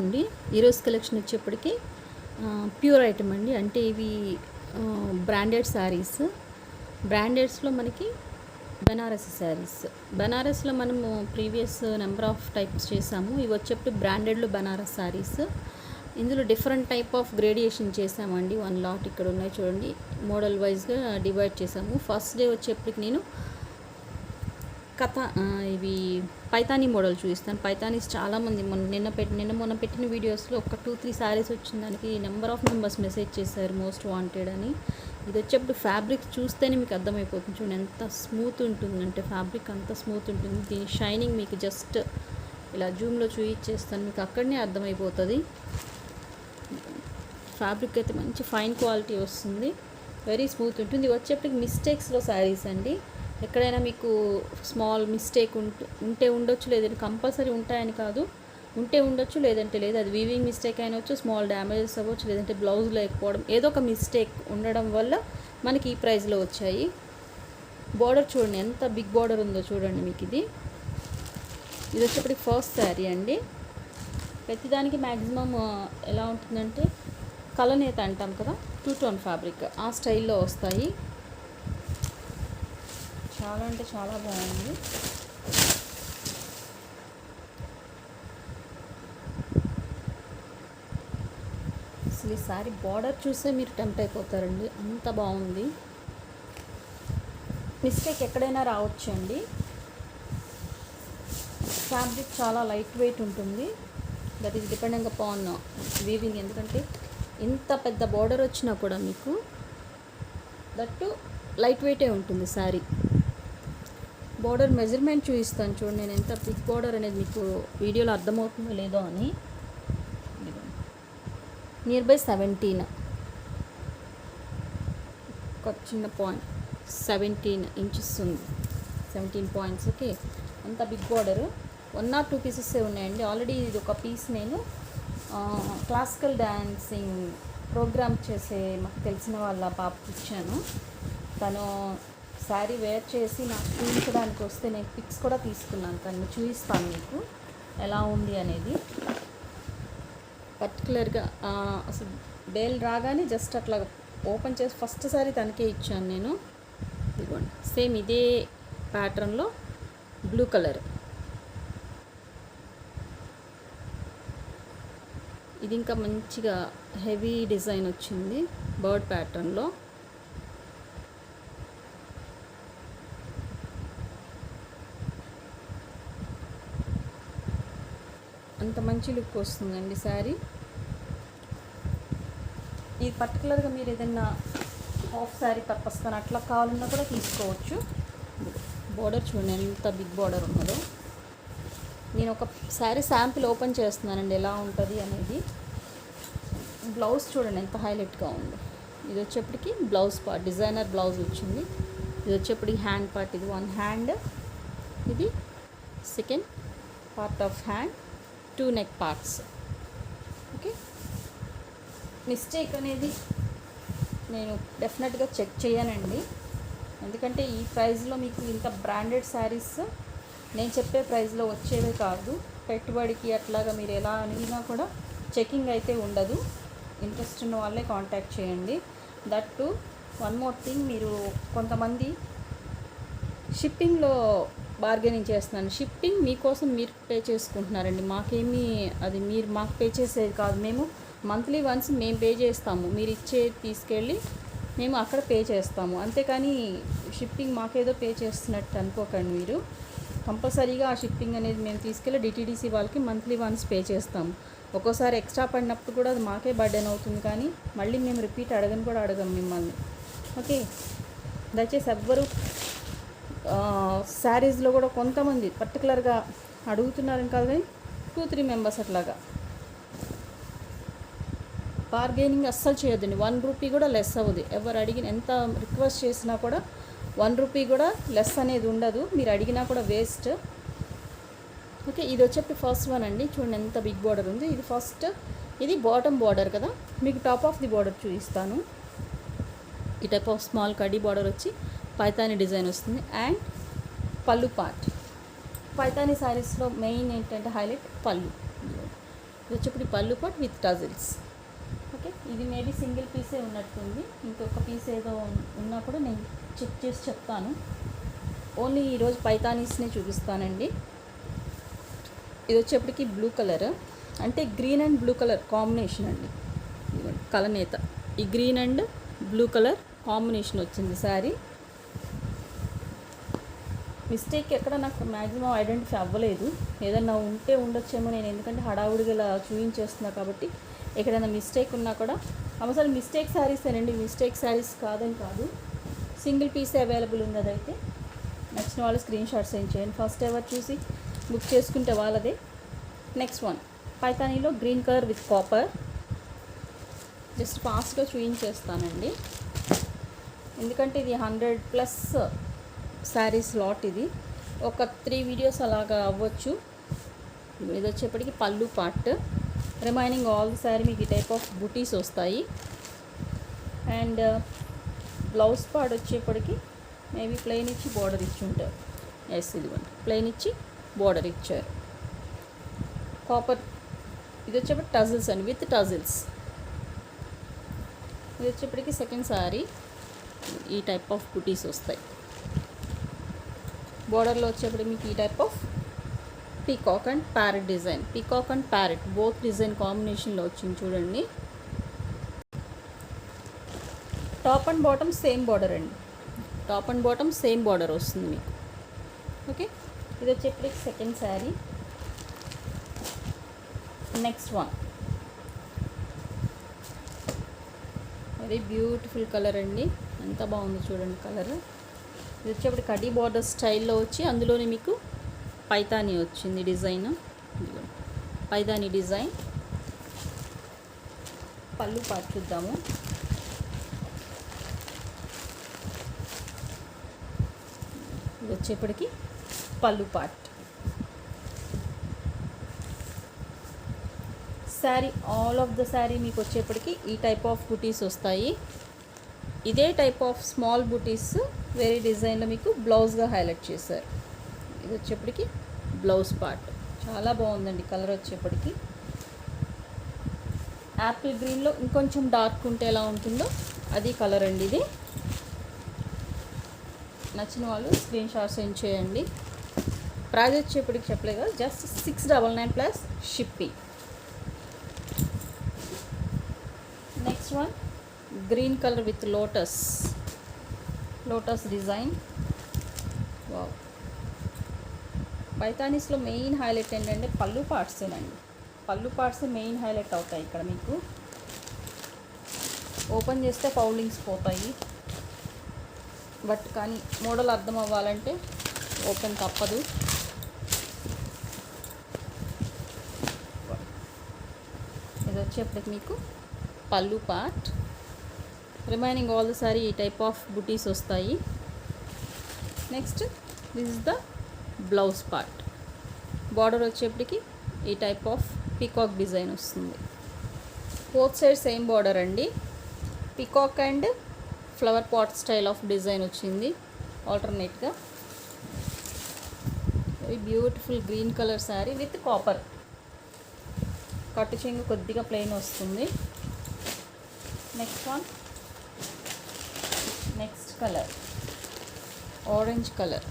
అండి. ఈరోజు కలెక్షన్ వచ్చేప్పటికి ప్యూర్ ఐటమ్ అండి. అంటే ఇవి బ్రాండెడ్ శారీస్. బ్రాండెడ్స్లో మనకి బనారసి శారీస్. బనారస్లో మనము ప్రీవియస్ నెంబర్ ఆఫ్ టైప్స్ చేసాము. ఇవి వచ్చేప్పుడు బ్రాండెడ్లో బనారస్ శారీస్. ఇందులో డిఫరెంట్ టైప్ ఆఫ్ గ్రేడియేషన్ చేసామండి. 1 లాట్ ఇక్కడ ఉన్నాయి చూడండి. మోడల్ వైజ్గా డివైడ్ చేసాము. ఫస్ట్ డే వచ్చేప్పటికి నేను ఇవి పైతానీ మోడల్ చూపిస్తాను. పైతానీస్ చాలామంది మొన్న పెట్టిన వీడియోస్లో ఒక 2-3 శారీస్ వచ్చిన దానికి నెంబర్ ఆఫ్ మెంబర్స్ మెసేజ్ చేశారు మోస్ట్ వాంటెడ్ అని. ఇది వచ్చేప్పుడు ఫ్యాబ్రిక్ చూస్తేనే మీకు అర్థమైపోతుంది. చూడండి ఎంత స్మూత్ ఉంటుందంటే, ఫ్యాబ్రిక్ అంత స్మూత్ ఉంటుంది. దీని షైనింగ్ మీకు జస్ట్ ఇలా జూమ్లో చూపించేస్తాను, మీకు అక్కడనే అర్థమైపోతుంది. ఫ్యాబ్రిక్ అయితే మంచి ఫైన్ క్వాలిటీ వస్తుంది, వెరీ స్మూత్ ఉంటుంది. ఇది వచ్చేప్పటికి మిస్టేక్స్లో శారీస్ అండి. ఎక్కడైనా మీకు స్మాల్ మిస్టేక్ ఉంటే ఉండొచ్చు, లేదంటే కంపల్సరీ ఉంటాయని కాదు, ఉంటే ఉండొచ్చు లేదంటే లేదు. అది వీవింగ్ మిస్టేక్ అయినవచ్చు, స్మాల్ డ్యామేజెస్ అవ్వచ్చు, లేదంటే బ్లౌజ్ లేకపోవడం, ఏదో ఒక మిస్టేక్ ఉండడం వల్ల మనకి ఈ ప్రైస్లో వచ్చాయి. బార్డర్ చూడండి ఎంత బిగ్ బార్డర్ ఉందో చూడండి. మీకు ఇది వచ్చేప్పటికి ఫస్ట్ శారీ అండి. ప్రతిదానికి మ్యాక్సిమం ఎలా ఉంటుందంటే కలనేత అంటాం కదా, 2 టోన్ ఫ్యాబ్రిక్ ఆ స్టైల్లో వస్తాయి. చాలా అంటే చాలా బాగుంది. అసలు ఈ సారీ బార్డర్ చూసే మీరు టెంప్ట్ అయిపోతారండి, అంత బాగుంది. మిస్టేక్ ఎక్కడైనా రావచ్చు అండి. ఫ్యాబ్రిక్ చాలా లైట్ వెయిట్ ఉంటుంది. That is depending upon weaving. ఎందుకంటే ఇంత పెద్ద బార్డర్ వచ్చినా కూడా మీకు దట్టు లైట్ వెయిటే ఉంటుంది శారీ. బార్డర్ మెజర్మెంట్ చూపిస్తాను చూడండి, నేను ఎంత బిగ్ బార్డర్ అనేది మీకు వీడియోలో అర్థమవుతుందో లేదో అని. నియర్ బై 17, ఒక చిన్న పాయింట్ 17 ఇంచెస్ ఉంది, 17 పాయింట్స్. ఓకే, అంత బిగ్ బార్డరు. 1 or 2 పీసెస్ ఉన్నాయండి. ఆల్రెడీ ఇది ఒక పీస్ నేను క్లాసికల్ డ్యాన్సింగ్ ప్రోగ్రామ్ చేసే మాకు తెలిసిన వాళ్ళ పాపకి ఇచ్చాను. తను శారీ వేర్ చేసి నాకు చూపించడానికి వస్తే నేను పిక్స్ కూడా తీసుకున్నాను. తను చూపిస్తాను మీకు ఎలా ఉంది అనేది. పర్టికులర్గా అసలు బేల్ రాగానే జస్ట్ అట్లా ఓపెన్ చేసి ఫస్ట్ సారీ తనకే ఇచ్చాను నేను. ఇదిగోండి, సేమ్ ఇదే ప్యాటర్న్లో బ్లూ కలర్. ఇది ఇంకా మంచిగా హెవీ డిజైన్ వచ్చింది బర్డ్ ప్యాటర్న్లో. అంత మంచి లుక్ వస్తుందండి శారీ. ఇది పర్టికులర్గా మీరు ఏదైనా హాఫ్ శారీ పర్పస్ కానీ అట్లా కావాలన్నా కూడా తీసుకోవచ్చు. బార్డర్ చూడండి ఎంత బిగ్ బార్డర్ ఉన్నదో. నేను ఒక శారీ శాంపిల్ ఓపెన్ చేస్తున్నానండి ఎలా ఉంటుంది అనేది. బ్లౌజ్ చూడండి ఎంత హైలైట్గా ఉందో. ఇది వచ్చేప్పటికి బ్లౌజ్ పార్ట్ డిజైనర్ బ్లౌజ్ వచ్చింది. ఇది వచ్చేప్పటికి హ్యాండ్ పార్ట్. ఇది 1 హ్యాండ్, ఇది second part of hand, 2 neck parts. Okay, mistake అనేది నేను డెఫినెట్గా చెక్ చేయనండి. ఎందుకంటే ఈ ప్రైస్లో మీకు ఇంత బ్రాండెడ్ శారీస్ నేను చెప్పే ప్రైస్లో వచ్చేవే కాదు. పెట్టుబడికి అట్లాగా మీరు ఎలా అడిగినా కూడా చెకింగ్ అయితే ఉండదు. ఇంట్రెస్ట్ ఉన్న వాళ్ళే కాంటాక్ట్ చేయండి. దట్ టు 1 మోర్ థింగ్, మీరు కొంతమంది షిప్పింగ్లో బార్గెనింగ్ చేస్తున్నాను. షిప్పింగ్ మీకోసం మీరు పే చేసుకుంటున్నారండి, మాకేమీ అది మీరు మాకు పే చేసేది కాదు. మేము మంత్లీ వన్స్ మేము పే చేస్తాము, మీరు తీసుకెళ్ళి మేము అక్కడ పే చేస్తాము. అంతేకాని షిప్పింగ్ మాకేదో పే చేస్తున్నట్టు అనుకోకండి మీరు. కంపల్సరీగా ఆ షిప్పింగ్ అనేది మేము తీసుకెళ్ళి డిటీడీసీ వాళ్ళకి మంత్లీ వన్స్ పే చేస్తాము. ఒక్కోసారి ఎక్స్ట్రా పడినప్పుడు కూడా అది మాకే బర్డెన్ అవుతుంది, కానీ మళ్ళీ మేము రిపీట్ అడగం మిమ్మల్ని. ఓకే, దయచేసి ఎవ్వరు శారీస్లో కూడా కొంతమంది పర్టికులర్గా అడుగుతున్నారని కాదు, కానీ 2-3 మెంబర్స్ అట్లాగా బార్గెనింగ్ అస్సలు చేయొద్దండి. 1 రూపీ కూడా లెస్ అవ్వదు. ఎవరు అడిగిన ఎంత రిక్వెస్ట్ చేసినా కూడా 1 రూపీ కూడా లెస్ అనేది ఉండదు. మీరు అడిగినా కూడా వేస్ట్. ఓకే, ఇది వచ్చేప్పటి ఫస్ట్ వన్ అండి. చూడండి ఎంత బిగ్ బార్డర్ ఉంది. ఇది ఫస్ట్, ఇది బాటమ్ బార్డర్ కదా. మీకు టాప్ ఆఫ్ ది బార్డర్ చూపిస్తాను. ఈ type of small khadi border వచ్చి పైతానీ డిజైన్ వస్తుంది. అండ్ పళ్ళు పార్ట్. పైతానీ శారీస్లో మెయిన్ ఏంటంటే హైలైట్ పళ్ళు. ఇది వచ్చేప్పుడు పళ్ళు పాట్ విత్ టజిల్స్. ఓకే, ఇది మేబీ సింగిల్ పీసే ఉన్నట్టుంది, ఇంకొక పీస్ ఏదో ఉన్నా కూడా నేను చెక్ చేసి చెప్తాను. ఓన్లీ ఈరోజు పైతానీస్నే చూపిస్తానండి. ఇది వచ్చేప్పటికి బ్లూ కలర్, అంటే green and blue colour combination అండి. కలనేత ఈ green and blue colour combination వచ్చింది శారీ. మిస్టేక్ ఎక్కడ నాకు మ్యాక్సిమం ఐడెంటిఫై అవ్వలేదు, ఏదన్నా ఉంటే ఉండొచ్చేమో, నేను ఎందుకంటే హడావుడిగా ఇలా చూపించేస్తున్నా కాబట్టి ఎక్కడైనా మిస్టేక్ ఉన్నా కూడా అసలు మిస్టేక్ శారీసేనండి, మిస్టేక్ శారీస్ కాదని కాదు, సింగిల్ పీసే అవైలబుల్ ఉంది. అదైతే నచ్చిన వాళ్ళు స్క్రీన్ షాట్ సెండ్ చేయండి. ఫస్ట్ ఎవరు చూసి బుక్ చేసుకుంటే వాళ్ళదే. నెక్స్ట్ వన్ పైతానీలో green colour with copper. Just ఫాస్ట్గా చూపించేస్తానండి, ఎందుకంటే ఇది 100+ శారీస్ లాట్. ఇది ఒక 3 వీడియోస్ అలాగా అవ్వచ్చు. ఇది వచ్చేప్పటికి పళ్ళు part, remaining all the sari మీకు ఈ టైప్ ఆఫ్ బుటీస్ వస్తాయి. అండ్ బ్లౌజ్ పార్ట్ వచ్చేప్పటికి మేబీ ప్లెయిన్ ఇచ్చి బార్డర్ ఇచ్చి ఉంటారు. ఎస్, ఇదిగోండి ప్లెయిన్ ఇచ్చి బార్డర్ ఇచ్చారు. కాపర్, ఇది వచ్చేప్పటికి టజిల్స్ అండి, విత్ టజిల్స్. ఇది వచ్చేప్పటికి సెకండ్ శారీ, ఈ టైప్ ఆఫ్ బుటీస్ వస్తాయి. బోర్డర్లో వచ్చేప్పటికి మీకు ఈ type of peacock and parrot design, peacock and parrot both design కాంబినేషన్లో వచ్చింది చూడండి. Top and bottom same border అండి, top and bottom same border వస్తుంది మీకు. ఓకే, ఇది వచ్చేప్పటికి second sari. Next one very beautiful colour అండి, ఎంత బాగుందో చూడండి కలర్. ఇది వచ్చేప్పుడు కడీ బార్డర్ స్టైల్లో వచ్చి అందులోనే మీకు పైతానీ వచ్చింది డిజైన్, పైతానీ డిజైన్. పళ్ళు పార్ట్ చూద్దాము. ఇది వచ్చేప్పటికి పళ్ళు part. Sari all of the sari మీకు వచ్చేప్పటికి ఈ టైప్ ఆఫ్ బుటీస్ వస్తాయి. ఇదే టైప్ ఆఫ్ స్మాల్ బుటీస్ వేరే డిజైన్లో మీకు బ్లౌజ్గా హైలైట్ చేశారు. ఇది వచ్చేప్పటికి బ్లౌజ్ పార్ట్, చాలా బాగుందండి కలర్. వచ్చేప్పటికి యాపిల్ గ్రీన్లో ఇంకొంచెం డార్క్ ఉంటే ఎలా ఉంటుందో అది కలర్ అండి. ఇది నచ్చిన వాళ్ళు స్క్రీన్ షాట్ సెండ్ చేయండి. ప్రైస్ వచ్చేప్పటికి చెప్పలేదు కదా, just 699+ shipping. Next one green colour with lotus design. Wow, పైతానీస్లో మెయిన్ హైలైట్ ఏంటంటే పళ్ళు పార్ట్సేనండి, పళ్ళు పార్ట్స్ మెయిన్ హైలైట్ అవుతాయి ఇక్కడ. మీకు ఓపెన్ చేస్తే పౌలింగ్స్ పోతాయి, బట్ కానీ మోడల్ అర్థం అవ్వాలంటే ఓపెన్ తప్పదు. ఇది వచ్చేప్పటికి మీకు పళ్ళు part, remaining all the sari ఈ టైప్ ఆఫ్ బుటీస్ వస్తాయి. Next this is the blouse part. Border వచ్చేప్పటికి ఈ టైప్ ఆఫ్ పీకాక్ డిజైన్ వస్తుంది. బోత్ సైడ్ సేమ్ బార్డర్ అండి, peacock and flower pot style of design వచ్చింది ఆల్టర్నేట్గా. Very beautiful green colour sari with copper. కట్టు చెంగు కొద్దిగా ప్లెయిన్ వస్తుంది. Next one, next colour orange colour.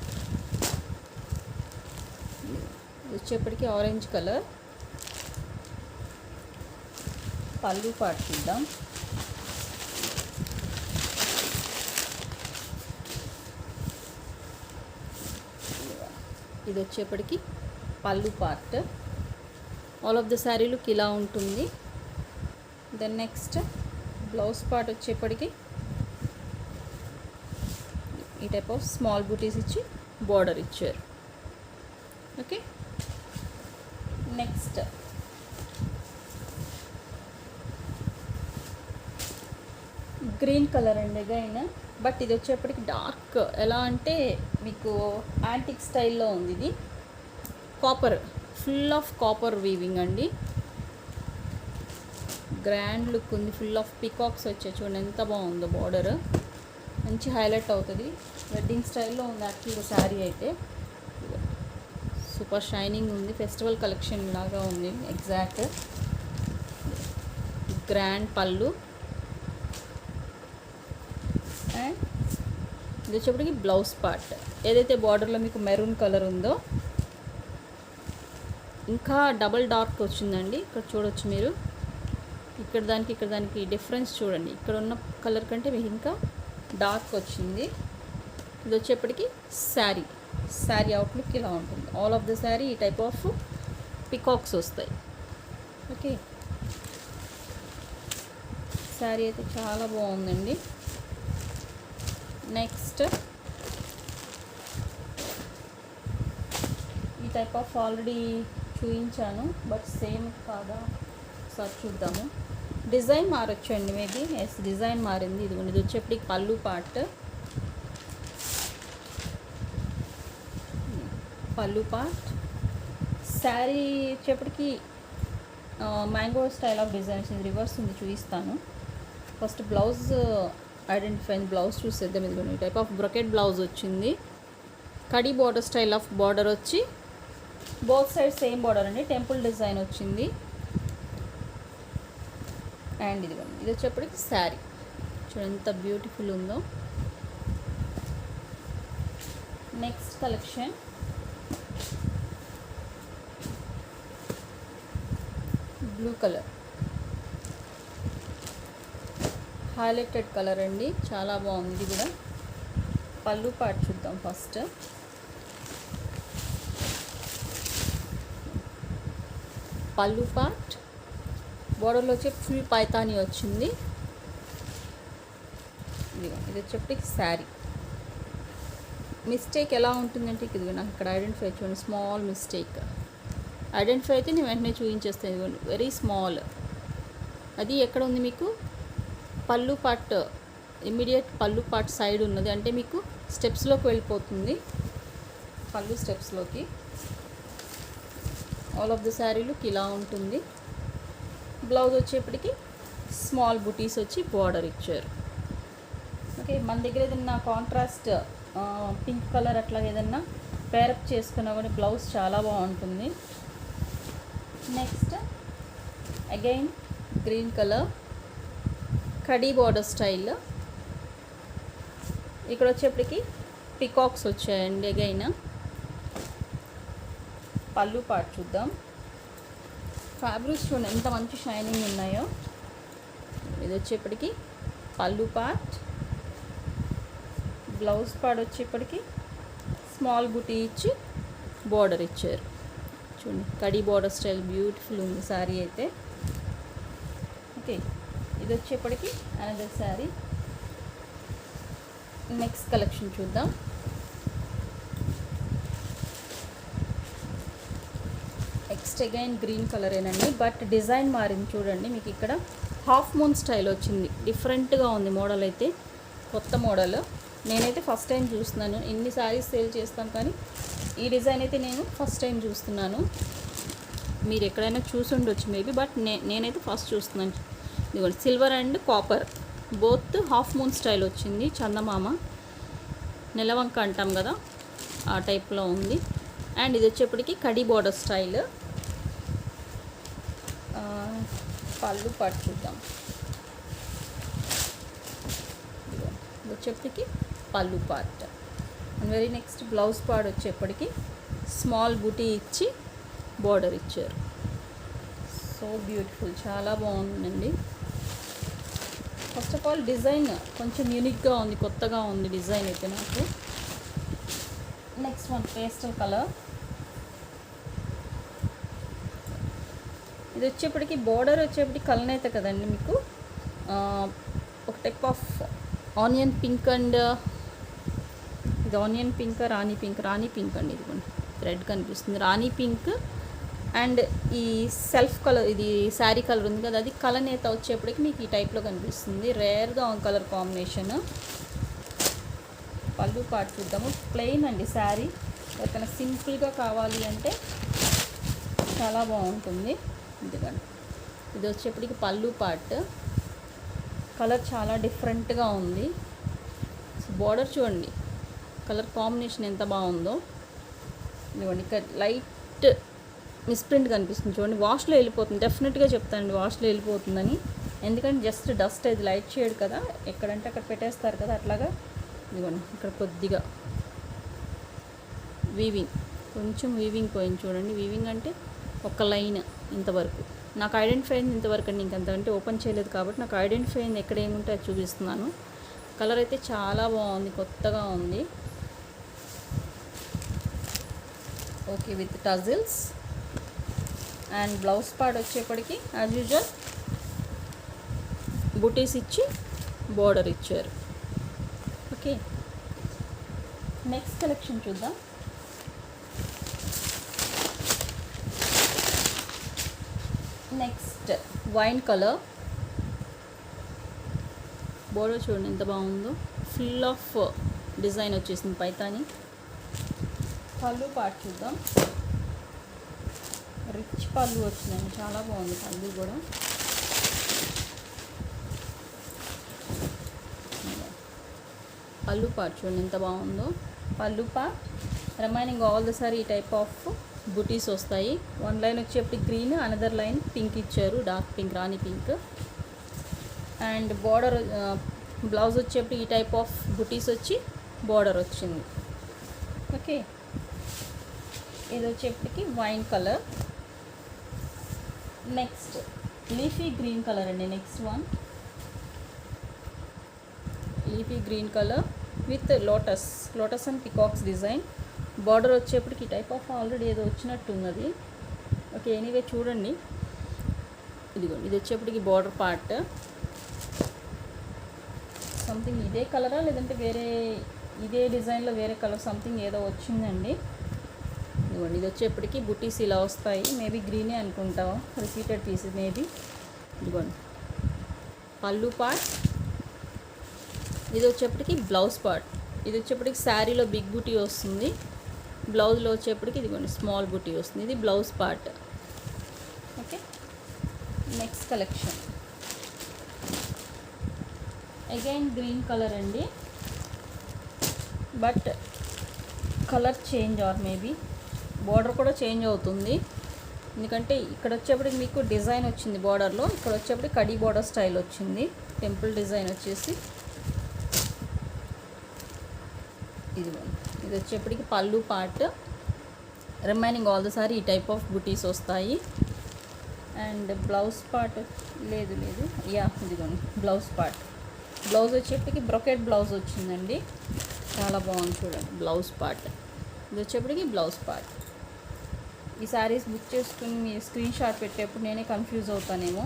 వచ్చేప్పటికి ఆరెంజ్ కలర్. పళ్ళు పార్ట్ చూద్దాం. ఇది వచ్చేప్పటికి పళ్ళు part. All of the sari look ఇలా ఉంటుంది. దెన్ నెక్స్ట్ బ్లౌజ్ పార్ట్ వచ్చేప్పటికి ఈ టైప్ ఆఫ్ స్మాల్ బూటీస్ ఇచ్చి బార్డర్ ఇచ్చారు. ఓకే, నెక్స్ట్ గ్రీన్ కలర్ అండి అగైన్, బట్ ఇది వచ్చేప్పటికి డార్క్, ఎలా అంటే మీకు యాంటిక్ స్టైల్లో ఉంది. ఇది copper, full of copper weaving అండి, గ్రాండ్ లుక్ ఉంది. ఫుల్ ఆఫ్ పీకాక్స్ వచ్చాయి చూడండి ఎంత బాగుందో. బార్డర్ మంచి హైలైట్ అవుతుంది, వెడ్డింగ్ స్టైల్లో ఉంది యాక్చువల్గా శారీ అయితే. సూపర్ షైనింగ్ ఉంది, ఫెస్టివల్ కలెక్షన్ లాగా ఉంది ఎగ్జాక్ట్. గ్రాండ్ పళ్ళు అండ్ ఇది వచ్చేప్పటికి బ్లౌజ్ పార్ట్. ఏదైతే బార్డర్లో మీకు మెరూన్ కలర్ ఉందో ఇంకా డబల్ డార్క్ వచ్చిందండి. ఇక్కడ చూడొచ్చు మీరు, ఇక్కడ దానికి డిఫరెన్స్ చూడండి. ఇక్కడ ఉన్న కలర్ కంటే మీకు ఇంకా డార్క్ వచ్చింది. ఇది వచ్చేప్పటికి శారీ అవుట్లుక్ ఇలా ఉంటుంది. ఆల్ ఆఫ్ ద శారీ ఈ టైప్ ఆఫ్ పికాక్స్ వస్తాయి. ఓకే, శారీ అయితే చాలా బాగుందండి. నెక్స్ట్ ఈ టైప్ ఆఫ్ ఆల్రెడీ చూపించాను, బట్ సేమ్ కాదా ఒకసారి చూద్దాము. డిజైన్ మారొచ్చండి, మేబీ ఎస్ డిజైన్ మారింది. ఇది వచ్చేప్పటికి పళ్ళు పార్ట్ శారీ వచ్చేప్పటికి మ్యాంగో స్టైల్ ఆఫ్ డిజైన్స్. ఇది రివర్స్ ఉంది, చూపిస్తాను. ఫస్ట్ బ్లౌజ్ ఐడెంటిఫై, బ్లౌజ్ చూసేద్దాం. ఇది ఈ టైప్ ఆఫ్ బ్రొకెట్ బ్లౌజ్ వచ్చింది. Khadi border style of border వచ్చి బోత్ సైడ్ సేమ్ బార్డర్ అండి. టెంపుల్ డిజైన్ వచ్చింది. అండ్ ఇది వచ్చేప్పటికి శారీ చూడండి ఎంత బ్యూటిఫుల్ ఉందో. Next collection blue colour, highlighted colour అండి, చాలా బాగుంది. ఇది కూడా పళ్ళు పార్ట్ చూద్దాం ఫస్ట్. పళ్ళు పార్ట్ బోర్డర్లో వచ్చి ఫుల్ పైతాని వచ్చింది. ఇది వచ్చేప్పటికి శారీ. మిస్టేక్ ఎలా ఉంటుందంటే ఇది నాకు ఇక్కడ ఐడెంటిఫై చూడండి, స్మాల్ మిస్టేక్ ఐడెంటిఫై అయితే నేను వెంటనే చూపించేస్తాను. ఇదిగోండి వెరీ స్మాల్. అది ఎక్కడ ఉంది మీకు? పళ్ళు పార్ట్, ఇమ్మీడియట్ పళ్ళు పార్ట్ సైడ్ ఉన్నది. అంటే మీకు స్టెప్స్లోకి వెళ్ళిపోతుంది, పళ్ళు స్టెప్స్లోకి. All of the sari look ఇలా ఉంటుంది. బ్లౌజ్ వచ్చేప్పటికి స్మాల్ బుటీస్ వచ్చి బార్డర్ ఇచ్చారు. ఓకే, మన దగ్గర ఏదైనా కాంట్రాస్ట్ పింక్ కలర్ అట్లా ఏదన్నా పేరప్ చేసుకున్నా కూడా బ్లౌజ్ చాలా బాగుంటుంది. Next again green colour khadi border style. ఇక్కడ వచ్చేప్పటికి పికాక్స్ వచ్చాయండి. అగైన్ పళ్ళు పార్ట్ చూద్దాం. ఫ్యాబ్రిక్స్ చూడండి ఎంత మంచి షైనింగ్ ఉన్నాయో. ఇది వచ్చేప్పటికి పళ్ళు పార్ట్. బ్లౌజ్ పార్ట్ వచ్చేప్పటికి స్మాల్ బుటీ ఇచ్చి బార్డర్ ఇచ్చారు. చూడండి కడీ బార్డర్ స్టైల్ బ్యూటిఫుల్ ఉంది శారీ అయితే. ఓకే, ఇది వచ్చేప్పటికి అనదర్ శారీ. నెక్స్ట్ కలెక్షన్ చూద్దాం. నెక్స్ట్ అగైన్ గ్రీన్ కలరేనండి, బట్ డిజైన్ మారింది చూడండి. మీకు ఇక్కడ హాఫ్ మూన్ స్టైల్ వచ్చింది, డిఫరెంట్గా ఉంది మోడల్ అయితే, కొత్త మోడల్. నేనైతే ఫస్ట్ టైం చూస్తున్నాను. ఇన్ని శారీస్ సేల్ చేస్తాం కానీ ఈ డిజైన్ అయితే నేను ఫస్ట్ టైం చూస్తున్నాను. మీరు ఎక్కడైనా చూసి ఉండొచ్చు మేబీ, బట్ నేనైతే ఫస్ట్ చూస్తున్నాను. ఇదిగోండి silver and copper both half moon style వచ్చింది. చందమామ నెలవంక అంటాం కదా, ఆ టైప్లో ఉంది. అండ్ ఇది వచ్చేప్పటికి కడీ బార్డర్ స్టైల్. పళ్ళు పార్ట్ చూద్దాం. ఇది వచ్చేప్పటికి పళ్ళు part. And very next blouse part వచ్చేప్పటికి స్మాల్ బూటీ ఇచ్చి బార్డర్ ఇచ్చారు. సో బ్యూటిఫుల్, చాలా బాగుందండి. ఫస్ట్ ఆఫ్ ఆల్ డిజైన్ కొంచెం యూనిక్గా ఉంది, కొత్తగా ఉంది డిజైన్ అయితే నాకు. Next one pastel colour. ఇది వచ్చేప్పటికి బార్డర్ వచ్చేప్పటికి కలనైతే కదండి మీకు ఒక type of onion pink and ఇది ఆనియన్ పింక్, రాణి పింక్ అండి. ఇదిగోండి రెడ్ కనిపిస్తుంది, రాణి పింక్. అండ్ ఈ సెల్ఫ్ కలర్, ఇది శారీ కలర్ ఉంది కదా, అది కలనేత వచ్చేప్పటికి మీకు ఈ టైప్లో కనిపిస్తుంది. రేర్గా ఉంది కలర్ కాంబినేషన్. పళ్ళు పార్ట్ చూద్దాము. ప్లెయిన్ అండి శారీ, ఎవరికైనా సింపుల్గా కావాలి అంటే చాలా బాగుంటుంది. ఇదిగోండి ఇది వచ్చేప్పటికి పళ్ళు పార్ట్. కలర్ చాలా డిఫరెంట్గా ఉంది. బార్డర్ చూడండి, కలర్ కాంబినేషన్ ఎంత బాగుందో. ఇదిగోండి ఇక్కడ లైట్ మిస్ప్రింట్ కనిపిస్తుంది చూడండి. వాష్లో వెళ్ళిపోతుంది, డెఫినెట్గా చెప్తానండి వాష్లో వెళ్ళిపోతుందని. ఎందుకంటే జస్ట్ డస్ట్ అది లైట్ షేడ్ కదా, ఎక్కడంటే అక్కడ పెట్టేస్తారు కదా, అట్లాగా ఇదిగోండి ఇక్కడ కొద్దిగా వీవింగ్, కొంచెం వీవింగ్ పోయింది చూడండి. వీవింగ్ అంటే ఒక లైన్ ఇంతవరకు నాకు ఐడెంటిఫై అయింది ఇంతవరకు అండి. ఇంకంతకంటే ఓపెన్ చేయలేదు కాబట్టి నాకు ఐడెంటిఫై అయింది ఎక్కడ ఏముంటే అది చూపిస్తున్నాను. కలర్ అయితే చాలా బాగుంది, కొత్తగా ఉంది. Okay, with tassels and blouse part వచ్చేప్పటికి యాజ్ యూజువల్ బుటీస్ ఇచ్చి బోర్డర్ ఇచ్చారు. ఓకే, నెక్స్ట్ కలెక్షన్ చూద్దాం. నెక్స్ట్ వైన్ కలర్ బోర్డర్ చూడండి ఎంత బాగుందో, ఫుల్ ఆఫ్ డిజైన్ వచ్చేసింది పైతాని. పళ్ళు పార్ట్ చూద్దాం. రిచ్ పళ్ళు వచ్చిందండి, చాలా బాగుంది పళ్ళు కూడా. పళ్ళు పార్ట్ చూడండి ఎంత బాగుందో. పళ్ళు part remaining all the sari ఈ టైప్ ఆఫ్ బుటీస్ వస్తాయి. వన్ లైన్ వచ్చేప్పటికి గ్రీన్, అనదర్ లైన్ పింక్ ఇచ్చారు, dark pink, Rani pink. And border blouse వచ్చేప్పటికి ఈ టైప్ ఆఫ్ బుటీస్ వచ్చి బార్డర్ వచ్చింది. ఓకే, ఇది వచ్చేప్పటికి wine colour. Next leafy green colour అండి. Next one leafy green colour with lotus and peacocks design. Border వచ్చేప్పటికి ఈ టైప్ ఆఫ్ ఆల్రెడీ ఏదో వచ్చినట్టు ఉన్నది. ఓకే, ఎనీవే చూడండి. ఇదిగోండి, ఇది వచ్చేప్పటికి బార్డర్ పార్ట్. సంథింగ్ ఇదే కలరా లేదంటే వేరే ఇదే డిజైన్లో వేరే కలర్ సంథింగ్ ఏదో వచ్చిందండి. ఇదిగోండి, ఇది వచ్చేప్పటికి బుటీస్ ఇలా వస్తాయి. మేబీ గ్రీనే అనుకుంటాం, రిపీటెడ్ పీసెస్ మేబీ. ఇదిగోండి పళ్ళు పార్ట్. ఇది వచ్చేప్పటికి బ్లౌజ్ పార్ట్. ఇది వచ్చేప్పటికి శారీలో బిగ్ బుటీ వస్తుంది, బ్లౌజ్లో వచ్చేప్పటికి ఇదిగోండి స్మాల్ బుటీ వస్తుంది. ఇది blouse part. Okay, next collection again green colour అండి, but colour change or maybe border కూడా చేంజ్ అవుతుంది. ఎందుకంటే ఇక్కడ వచ్చేప్పటికి మీకు డిజైన్ వచ్చింది బార్డర్లో, ఇక్కడ వచ్చేప్పటికి కడీ బార్డర్ స్టైల్ వచ్చింది, టెంపుల్ డిజైన్ వచ్చేసి. ఇది వచ్చేప్పటికి పళ్ళు part. Remaining all the sari ఈ టైప్ ఆఫ్ బుటీస్ వస్తాయి. అండ్ బ్లౌజ్ పార్ట్ ఇదిగోండి బ్లౌజ్ పార్ట్. బ్లౌజ్ వచ్చేప్పటికి బ్రొకెట్ బ్లౌజ్ వచ్చిందండి, చాలా బాగుంది చూడండి బ్లౌజ్ పార్ట్. ఇది వచ్చేప్పటికి బ్లౌజ్ పార్ట్. ఈ శారీస్ బుక్ చేసుకుని మీరు స్క్రీన్ షాట్ పెట్టేప్పుడు నేనే కన్ఫ్యూజ్ అవుతానేమో,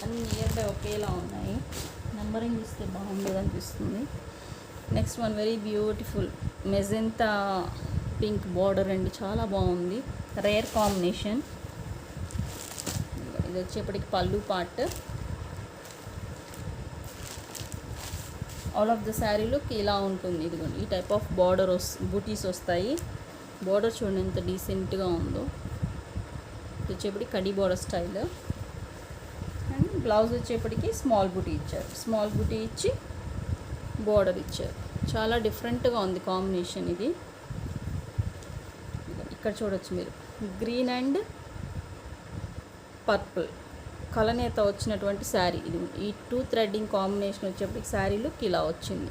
అన్నీ నియర్ బై ఒకేలా ఉన్నాయి. నెంబరింగ్ ఇస్తే బాగుండదు అనిపిస్తుంది. Next one very beautiful magenta pink border అండి, చాలా బాగుంది, రేర్ కాంబినేషన్. ఇది వచ్చేప్పటికి పళ్ళు part. All of the sari look ఇలా ఉంటుంది. ఇదిగోండి ఈ టైప్ ఆఫ్ బార్డర్ బూటీస్ వస్తాయి. బార్డర్ చూడండి ఎంత డీసెంట్గా ఉందో. ఇది వచ్చేప్పటికి khadi border style. And blouse వచ్చేప్పటికి స్మాల్ బూటీ ఇచ్చారు, స్మాల్ బూటీ ఇచ్చి బార్డర్ ఇచ్చారు. చాలా డిఫరెంట్గా ఉంది కాంబినేషన్ ఇది. ఇక్కడ చూడొచ్చు మీరు గ్రీన్ అండ్ పర్పుల్ కలనేత వచ్చినటువంటి శారీ. ఇది ఈ టూ థ్రెడ్డింగ్ కాంబినేషన్ వచ్చేప్పటికి శారీ లుక్ ఇలా వచ్చింది.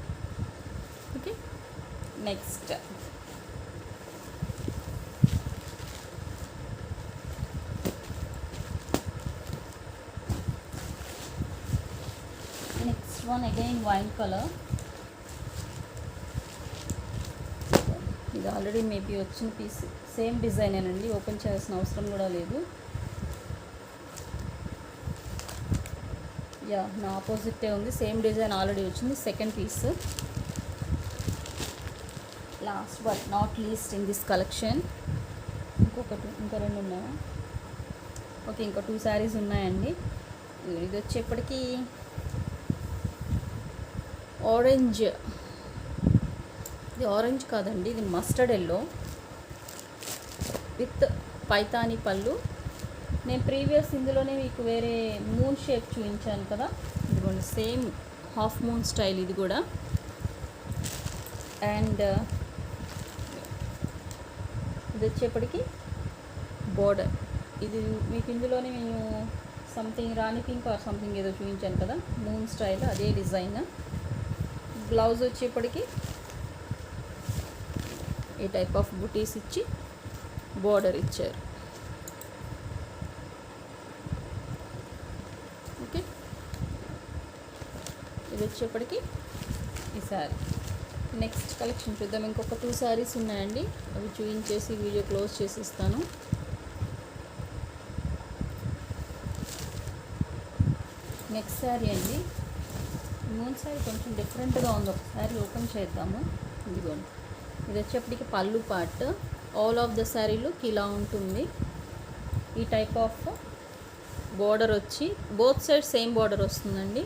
Okay, next one again wine colour. ఇది ఆల్రెడీ మేబీ వచ్చిన పీస్, సేమ్ డిజైనేనండి, ఓపెన్ చేయాల్సిన అవసరం కూడా లేదు. యా, నా ఆపోజిటే ఉంది, సేమ్ డిజైన్ ఆల్రెడీ వచ్చింది. Second piece, last but not least in this collection. ఇంకా రెండు ఉన్నాయా? ఓకే, ఇంకా 2 శారీస్ ఉన్నాయండి. ఇది వచ్చేప్పటికీ ఆరెంజ్, ఇది ఆరెంజ్ కాదండి, ఇది మస్టర్డ్ ఎల్లో విత్ పైతాని పళ్ళు. నేను ప్రీవియస్ ఇందులోనే మీకు వేరే మూన్ షేప్ చూపించాను కదా, ఇదిగోండి సేమ్ హాఫ్ మూన్ స్టైల్ ఇది కూడా. అండ్ ఇది వచ్చేప్పటికి బోర్డర్ ఇది మీకు ఇందులోనే నేను something Rani pink or something ఏదో చూపించాను కదా, మూన్ స్టైల్, అదే డిజైన్. బ్లౌజ్ వచ్చేప్పటికి ఈ టైప్ ఆఫ్ బుటీస్ ఇచ్చి బోర్డర్ ఇచ్చారు. ఓకే, ఇది వచ్చేప్పటికి ఈ శారీ. నెక్స్ట్ కలెక్షన్ చూద్దాం. ఇంకొక 2 శారీస్ ఉన్నాయండి, అవి చూపించేసి వీడియో క్లోజ్ చేసి ఇస్తాను. నెక్స్ట్ శారీ అండి, మూన్ శారీ కొంచెం డిఫరెంట్గా ఉంది, ఒకసారి ఓపెన్ చేద్దాము. ఇదిగోండి, ఇది వచ్చేప్పటికి పళ్ళు పార్ట్. ఆల్ ఆఫ్ ద శారీలోకి ఇలా ఉంటుంది. ఈ టైప్ ఆఫ్ బోర్డర్ వచ్చి బోత్ సైడ్ సేమ్ బోర్డర్ వస్తుందండి.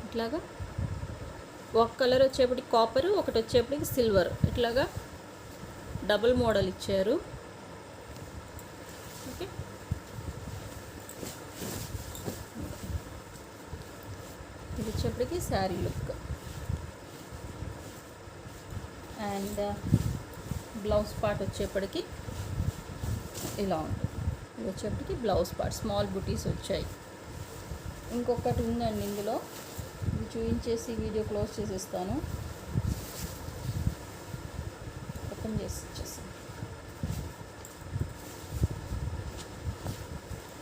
ఇట్లాగా ఒక కలర్ వచ్చేప్పటికి కాపరు, ఒకటి వచ్చేప్పటికి సిల్వర్, ఇట్లాగా డబుల్ మోడల్ ఇచ్చారు. ఓకే, ఇది వచ్చేప్పటికి sari look. And blouse part వచ్చేప్పటికి ఇలా ఉంటుంది. ఇది వచ్చేప్పటికి బ్లౌజ్ పార్ట్, స్మాల్ బుటీస్ వచ్చాయి. ఇంకొకటి ఉందండి ఇందులో, ఇది చూపించేసి వీడియో క్లోజ్ చేసేస్తాను. ఓపెన్ చేసి ఇచ్చేస్తాను.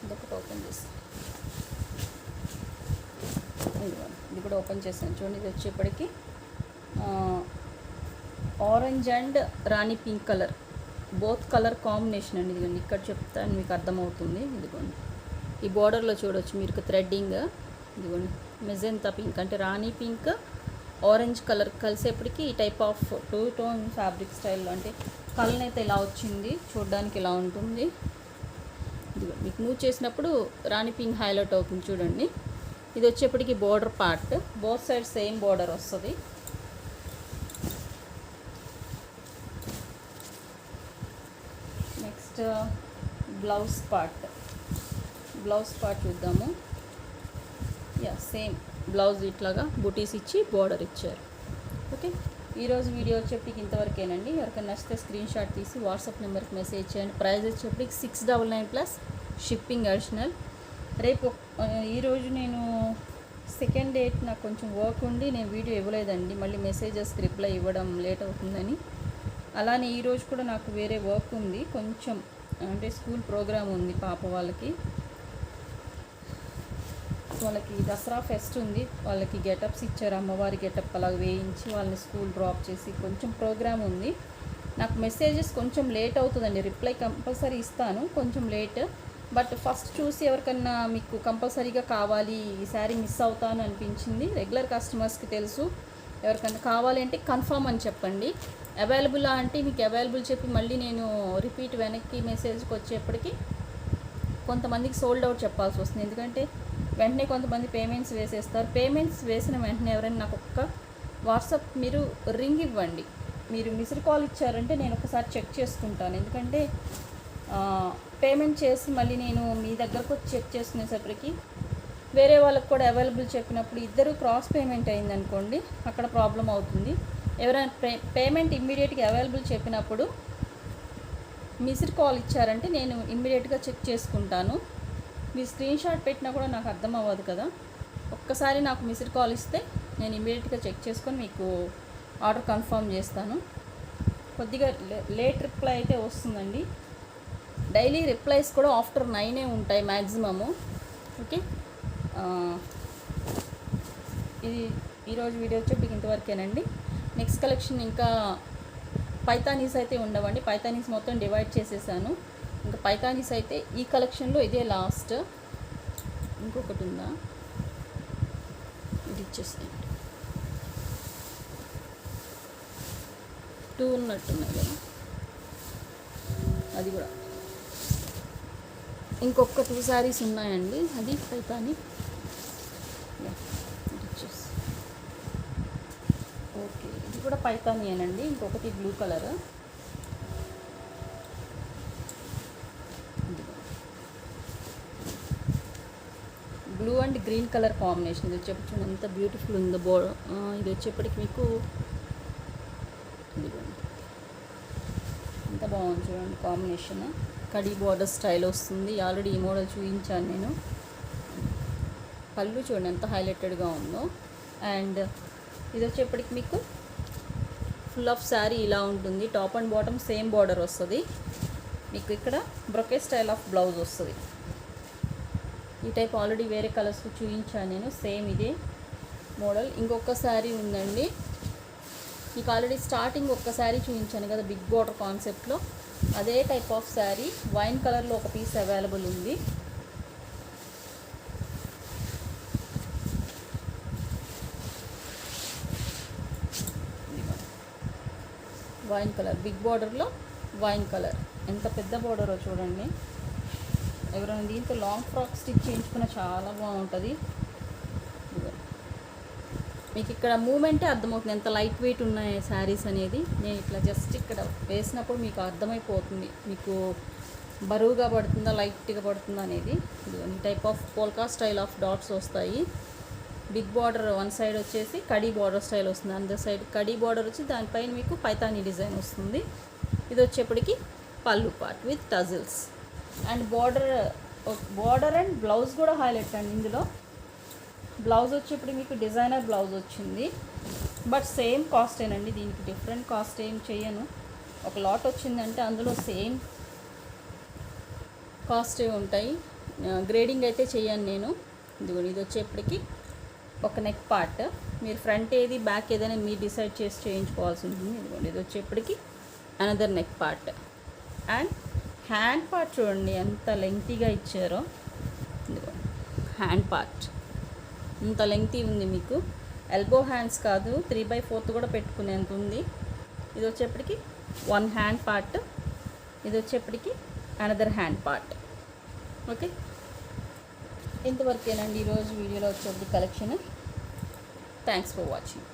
ఇదొకటి ఓపెన్ చేసి, ఇది కూడా ఓపెన్ చేస్తాను. చూడండి, ఇది వచ్చేప్పటికి orange and Rani pink colour, both colour combination అండి. ఇదిగోండి, ఇక్కడ చెప్తాను మీకు అర్థమవుతుంది. ఇదిగోండి, ఈ బార్డర్లో చూడవచ్చు మీరు థ్రెడ్డింగ్. ఇదిగోండి, మెజెంతా పింక్ అంటే రాణి పింక్ ఆరెంజ్ కలర్ కలిసేపటికి ఈ టైప్ ఆఫ్ 2 టోన్ ఫ్యాబ్రిక్ స్టైల్లో, అంటే కలర్ అయితే ఇలా వచ్చింది, చూడడానికి ఇలా ఉంటుంది. ఇదిగో మీకు మూవ్ చేసినప్పుడు రాణి పింక్ హైలైట్ అవుతుంది చూడండి. ఇది వచ్చేప్పటికి border part, both side same border వస్తుంది. నెక్స్ట్ బ్లౌజ్ పార్ట్, చూద్దాము. యా, సేమ్ బ్లౌజ్ ఇట్లాగా బుటీస్ ఇచ్చి బోర్డర్ ఇచ్చారు. ఓకే, ఈరోజు వీడియో వచ్చేప్పటికి ఇంతవరకేనండి. ఎవరికైనా నచ్చితే స్క్రీన్ షాట్ తీసి వాట్సాప్ నెంబర్కి మెసేజ్ చేయండి. ప్రైస్ వచ్చేప్పటికి 699 ప్లస్ షిప్పింగ్ అడిషనల్. రేపు ఈరోజు నేను సెకండ్ డేట్ నాకు కొంచెం వర్క్ ఉండి నేను వీడియో ఇవ్వలేదండి, మళ్ళీ మెసేజెస్కి రిప్లై ఇవ్వడం లేట్ అవుతుందని. అలానే ఈరోజు కూడా నాకు వేరే వర్క్ ఉంది కొంచెం, అంటే స్కూల్ ప్రోగ్రామ్ ఉంది పాప వాళ్ళకి దసరా ఫెస్ట్ ఉంది. వాళ్ళకి గెటప్స్ ఇచ్చారు, అమ్మవారి గెటప్ అలా వేయించి వాళ్ళని స్కూల్ డ్రాప్ చేసి కొంచెం ప్రోగ్రామ్ ఉంది. నాకు మెసేజెస్ కొంచెం లేట్ అవుతుందండి, రిప్లై కంపల్సరీ ఇస్తాను, కొంచెం లేట్. బట్ ఫస్ట్ చూసి ఎవరికన్నా మీకు కంపల్సరీగా కావాలి, ఈ శారీ మిస్ అవుతాను అనిపించింది, రెగ్యులర్ కస్టమర్స్కి తెలుసు, ఎవరికన్నా కావాలి అంటే కన్ఫర్మ్ అని చెప్పండి. అవైలబుల్ అంటే మీకు అవైలబుల్ చెప్పి మళ్ళీ నేను రిపీట్ వెనక్కి మెసేజ్కి వచ్చేప్పటికి కొంతమందికి సోల్డ్ అవుట్ చెప్పాల్సి వస్తుంది. ఎందుకంటే వెంటనే కొంతమంది పేమెంట్స్ వేసేస్తారు. పేమెంట్స్ వేసిన వెంటనే ఎవరైనా నాకు ఒక్క వాట్సాప్ మీరు రింగ్ ఇవ్వండి. మీరు మిస్డ్ కాల్ ఇచ్చారంటే నేను ఒకసారి చెక్ చేసుకుంటాను. ఎందుకంటే పేమెంట్ చేసి మళ్ళీ నేను మీ దగ్గరకు వచ్చి చెక్ చేసుకునేసరికి వేరే వాళ్ళకి కూడా అవైలబుల్ చెప్పినప్పుడు ఇద్దరు క్రాస్ పేమెంట్ అయిందనుకోండి, అక్కడ ప్రాబ్లం అవుతుంది. ఎవరైనా పేమెంట్ ఇమ్మీడియట్గా అవైలబుల్ చెప్పినప్పుడు మిస్డ్ కాల్ ఇచ్చారంటే నేను ఇమ్మీడియట్గా చెక్ చేసుకుంటాను. మీ స్క్రీన్ షాట్ పెట్టినా కూడా నాకు అర్థం అవ్వదు కదా. ఒక్కసారి నాకు మిస్డ్ కాల్ ఇస్తే నేను ఇమ్మీడియట్గా చెక్ చేసుకొని మీకు ఆర్డర్ కన్ఫర్మ్ చేస్తాను. కొద్దిగా లేట్ రిప్లై అయితే వస్తుందండి. డైలీ రిప్లైస్ కూడా ఆఫ్టర్ 9 ఉంటాయి మ్యాక్సిమము. ఓకే, ఇది ఈరోజు వీడియో వచ్చేప్పటికి ఇంతవరకేనండి. నెక్స్ట్ కలెక్షన్ ఇంకా పైతానీస్ అయితే ఉండవండి, పైతానీస్ మొత్తం డివైడ్ చేసేసాను. ఇంకా పైతానీస్ అయితే ఈ కలెక్షన్లో ఇదే లాస్ట్. ఇంకొకటి ఉందా, ఇది ఇచ్చేసేయండి. 2 ఉన్నట్టున్నాయి కదా, అది కూడా ఇంకొక 2 శారీస్ ఉన్నాయండి, అది పైతాని. ఓకే, ఇది కూడా పైతానియేనండి. ఇంకొకటి blue colour, blue and green colour combination. ఇది వచ్చేప్పటికి ఎంత బ్యూటిఫుల్ ఉందో ఇది వచ్చేప్పటికి మీకు ఎంత బాగుంది చూడండి కాంబినేషన్. కడీ బార్డర్ స్టైల్ వస్తుంది. ఆల్రెడీ ఈ మోడల్ చూపించాను నేను. పళ్ళు చూడండి ఎంత హైలైటెడ్గా ఉందో. అండ్ ఇది వచ్చేప్పటికి మీకు ఫుల్ ఆఫ్ శారీ ఇలా ఉంటుంది. Top and bottom same border వస్తుంది. మీకు ఇక్కడ బ్రొకే స్టైల్ ఆఫ్ బ్లౌజ్ వస్తుంది. ఈ టైప్ ఆల్రెడీ వేరే కలర్స్ చూపించాను నేను. సేమ్ ఇదే మోడల్. ఇంకొక శారీ ఉందండి. మీకు ఆల్రెడీ స్టార్టింగ్ ఒక్క శారీ చూపించాను కదా బిగ్ బార్డర్ కాన్సెప్ట్లో. అదే టైప్ ఆఫ్ శారీ వైన్ కలర్లో ఒక పీస్ అవైలబుల్ ఉంది. వైన్ కలర్ బిగ్ బార్డర్లో వైన్ కలర్ ఎంత పెద్ద బార్డరో చూడండి. ఎవరైనా దీంతో లాంగ్ ఫ్రాక్ స్టిచ్ చేయించుకున్న చాలా బాగుంటుంది. మీకు ఇక్కడ మూమెంటే అర్థమవుతుంది ఎంత లైట్ వెయిట్ ఉన్నాయి శారీస్ అనేది. నేను ఇట్లా జస్ట్ ఇక్కడ వేసినప్పుడు మీకు అర్థమైపోతుంది మీకు బరువుగా పడుతుందా లైట్గా పడుతుందా అనేది. ఈ type of polka style of dots వస్తాయి. బిగ్ బార్డర్ వన్ సైడ్ వచ్చేసి కడీ బార్డర్ స్టైల్ వస్తుంది. అందర్ సైడ్ కడీ బార్డర్ వచ్చి దానిపైన మీకు పైతానీ డిజైన్ వస్తుంది. ఇది వచ్చేప్పటికి పళ్ళు part with tassels. And border and blouse కూడా హైలైట్ అండి. ఇందులో బ్లౌజ్ వచ్చేప్పుడు మీకు డిజైనర్ బ్లౌజ్ వచ్చింది. బట్ సేమ్ కాస్టేనండి. దీనికి డిఫరెంట్ కాస్ట్ ఏం చేయను. ఒక లాట్ వచ్చిందంటే అందులో సేమ్ కాస్టే ఉంటాయి. గ్రేడింగ్ అయితే చేయను నేను. ఇది వచ్చేప్పటికి ఒక నెక్ పార్ట్. మీరు ఫ్రంట్ ఏది బ్యాక్ ఏదైనా మీరు డిసైడ్ చేసి చేయించుకోవాల్సి ఉంటుంది. ఇదిగోండి ఇది వచ్చేప్పటికి another neck part. And hand part చూడండి ఎంత లెంగ్తీగా ఇచ్చారో. ఇదిగోండి హ్యాండ్ పార్ట్ ఇంత లెంగ్తీ ఉంది. మీకు ఎల్బో హ్యాండ్స్ కాదు 3/4 కూడా పెట్టుకునేంత ఉంది. ఇది వచ్చేప్పటికి వన్ హ్యాండ్ పార్ట్. ఇది వచ్చేప్పటికి అనదర్ హ్యాండ్ పార్ట్. ఓకే, ఇంతవరకేనండి ఈరోజు వీడియోలో వచ్చేది కలెక్షన్. Thanks for watching.